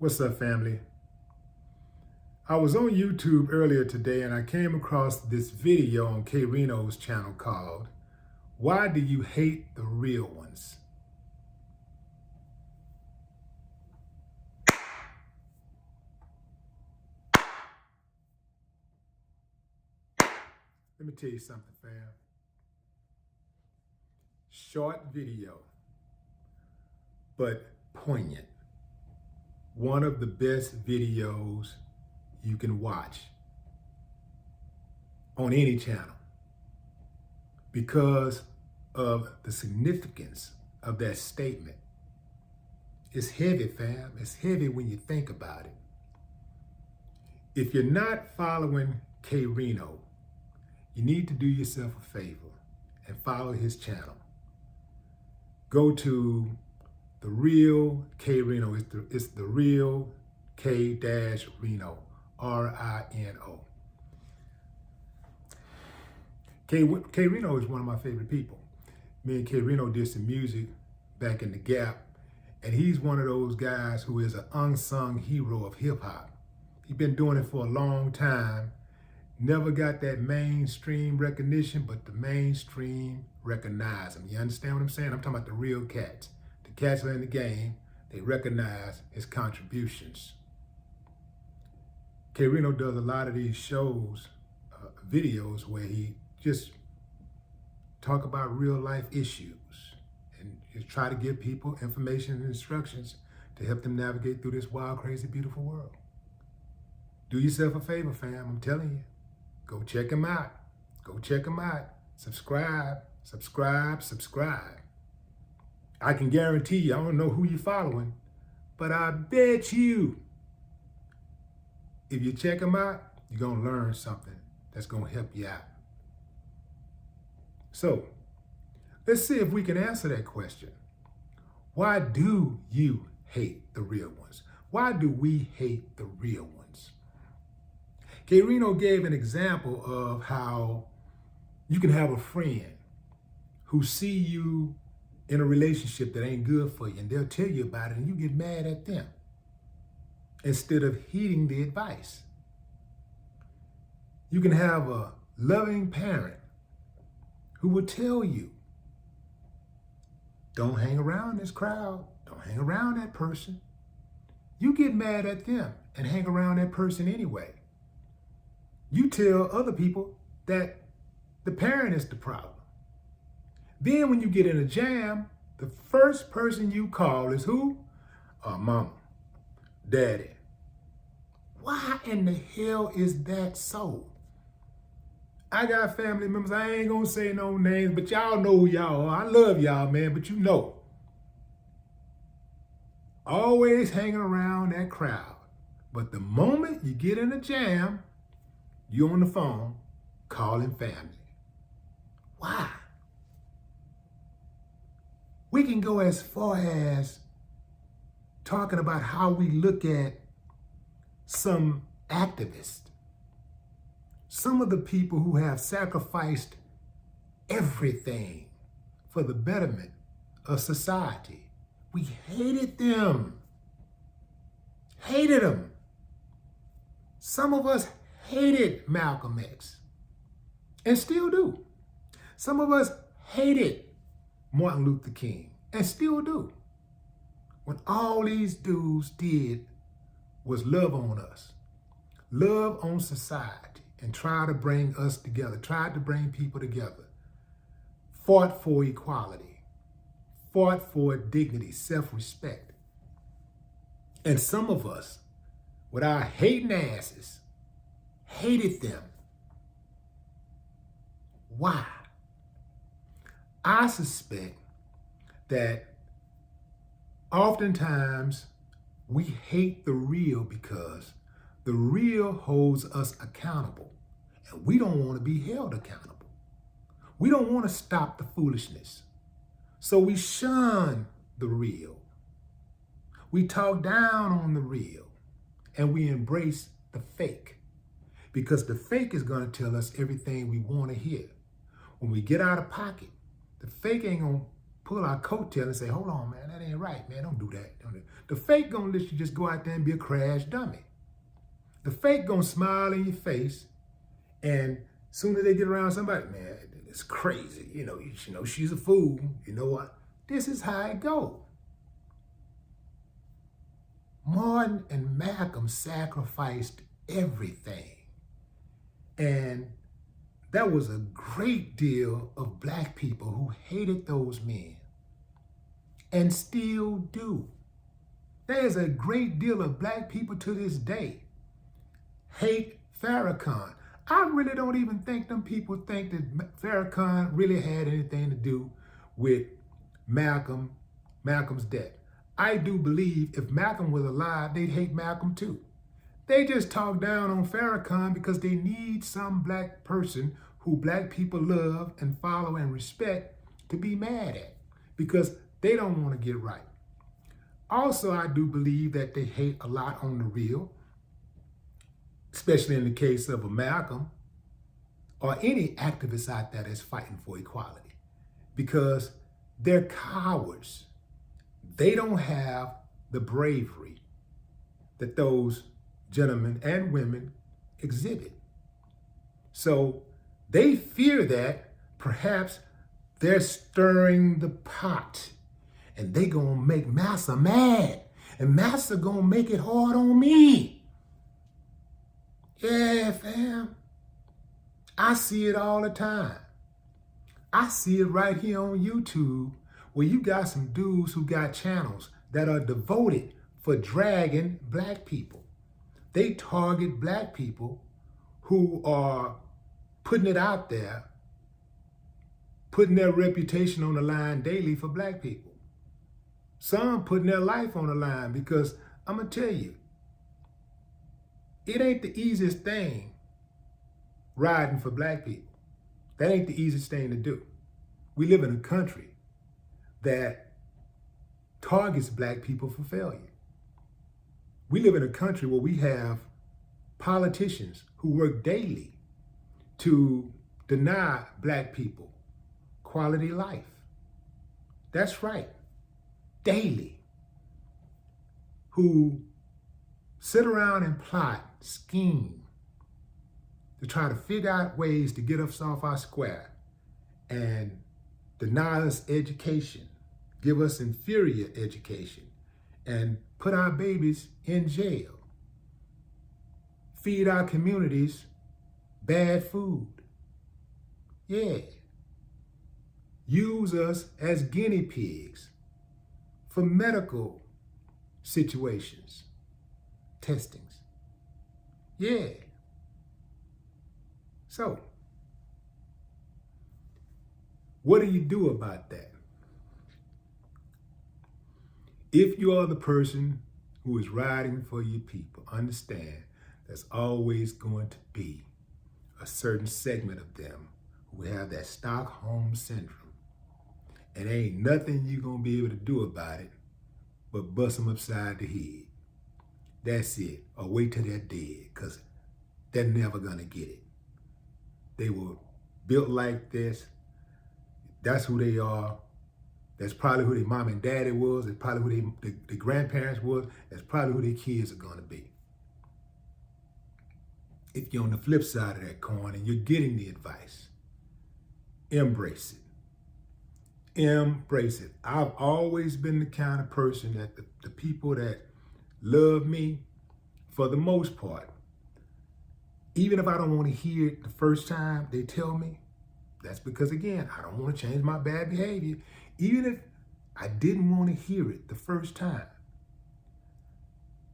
What's up, family? I was on YouTube earlier today and I came across this video on K Reno's channel called, "Why Do You Hate the Real Ones?" Let me tell you something, fam. Short video, but poignant. One of the best videos you can watch on any channel because of the significance of that statement. It's heavy, fam. It's heavy when you think about it. If you're not following K Reno, you need to do yourself a favor and follow his channel. Go to the real K Reno. It's the real K-Reno, R-I-N-O. K Reno is one of my favorite people. Me and K Reno did some music back in the Gap, and he's one of those guys who is an unsung hero of hip hop. He's been doing it for a long time. Never got that mainstream recognition, but the mainstream recognize him. You understand what I'm saying? I'm talking about the real cats. The cats are in the game. They recognize his contributions. K Reno does a lot of these shows, videos where he just talk about real life issues and just try to give people information and instructions to help them navigate through this wild, crazy, beautiful world. Do yourself a favor, fam. I'm telling you. Go check him out. Go check him out. Subscribe, subscribe, subscribe. I can guarantee you, I don't know who you're following, but I bet you, if you check him out, you're going to learn something that's going to help you out. So, let's see if we can answer that question. Why do you hate the real ones? Why do we hate the real ones? K Reno gave an example of how you can have a friend who see you in a relationship that ain't good for you, and they'll tell you about it, and you get mad at them instead of heeding the advice. You can have a loving parent who will tell you, don't hang around this crowd, don't hang around that person. You get mad at them and hang around that person anyway. You tell other people that the parent is the problem. Then when you get in a jam, the first person you call is who? Mama, daddy. Why in the hell is that so? I got family members, I ain't gonna say no names, but y'all know who y'all are. I love y'all, man, but you know. Always hanging around that crowd. But the moment you get in a jam, you on the phone calling family. Why? We can go as far as talking about how we look at some activists, some of the people who have sacrificed everything for the betterment of society. We hated them. Hated them. Some of us hated Malcolm X and still do. Some of us hated Martin Luther King and still do. When all these dudes did was love on us, love on society, and try to bring us together, tried to bring people together, fought for equality, fought for dignity, self-respect. And some of us, with our hating asses, hated them. Why? I suspect that oftentimes we hate the real because the real holds us accountable, and we don't want to be held accountable. We don't want to stop the foolishness. So we shun the real. We talk down on the real, and we embrace the fake, because the fake is going to tell us everything we want to hear. When we get out of pocket, the fake ain't going to pull our coattail and say, hold on, man, that ain't right, man. Don't do that. Don't do that. The fake gonna let you just go out there and be a crash dummy. The fake gonna smile in your face, and soon as they get around somebody, man, it's crazy. You know, she's a fool. You know what? This is how it goes. Martin and Malcolm sacrificed everything. And there was a great deal of black people who hated those men and still do. There's a great deal of black people to this day hate Farrakhan. I really don't even think them people think that Farrakhan really had anything to do with Malcolm's death. I do believe if Malcolm was alive, they'd hate Malcolm too. They just talk down on Farrakhan because they need some black person who black people love and follow and respect to be mad at because they don't want to get right. Also, I do believe that they hate a lot on the real, especially in the case of a Malcolm or any activist out there that's fighting for equality, because they're cowards. They don't have the bravery that those gentlemen and women exhibit. So they fear that perhaps they're stirring the pot and they gonna make Massa mad, and Massa gonna make it hard on me. Yeah, fam. I see it all the time. I see it right here on YouTube where you got some dudes who got channels that are devoted for dragging black people. They target black people who are putting it out there, putting their reputation on the line daily for black people. Some putting their life on the line because I'm gonna tell you, it ain't the easiest thing riding for black people. That ain't the easiest thing to do. We live in a country that targets black people for failure. We live in a country where we have politicians who work daily to deny black people quality life. That's right, daily. Who sit around and plot, scheme to try to figure out ways to get us off our square and deny us education, give us inferior education, and put our babies in jail, feed our communities bad food. Yeah. Use us as guinea pigs for medical situations, testings. Yeah. So, what do you do about that? If you are the person who is riding for your people, understand there's always going to be a certain segment of them who have that Stockholm syndrome. And ain't nothing you're going to be able to do about it but bust them upside the head. That's it. Or wait till they're dead, because they're never going to get it. They were built like this. That's who they are. That's probably who their mom and daddy was. That's probably who their grandparents was. That's probably who their kids are going to be. If you're on the flip side of that coin and you're getting the advice, embrace it. Embrace it. I've always been the kind of person that the people that love me, for the most part, even if I don't want to hear it the first time they tell me, that's because, again, I don't want to change my bad behavior. Even if I didn't want to hear it the first time,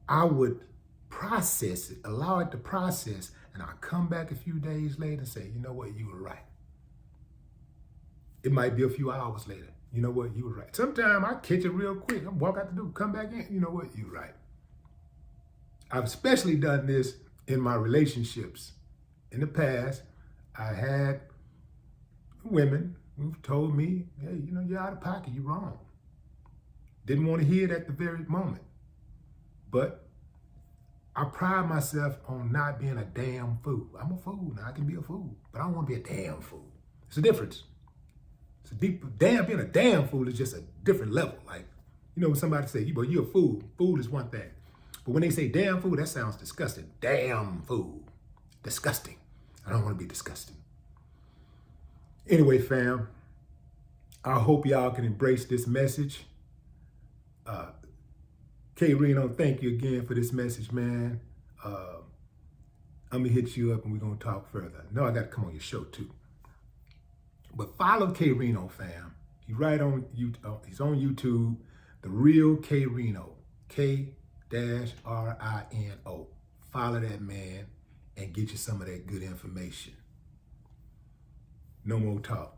I would process it, allow it to process, and I'll come back a few days later and say, you know what, you were right. It might be a few hours later. You know what, you were right. Sometimes I catch it real quick. I walk out the door, come back in, you know what, you were right. I've especially done this in my relationships. In the past, I had women who've told me, hey, you know, you're out of pocket, you're wrong. Didn't want to hear it at the very moment. But I pride myself on not being a damn fool. I'm a fool now, I can be a fool, but I don't want to be a damn fool. It's a difference. It's a deep, damn, being a damn fool is just a different level. Like, you know, when somebody say, "But you're a fool," fool is one thing. But when they say damn fool, that sounds disgusting. Damn fool. Disgusting. I don't want to be disgusting. Anyway, fam, I hope y'all can embrace this message. K Reno, thank you again for this message, man. I'm going to hit you up and we're going to talk further. No, I got to come on your show too. But follow K Reno, fam. He's right on YouTube. He's on YouTube. The Real K Reno. K-R-I-N-O. Follow that man and get you some of that good information. No more talk.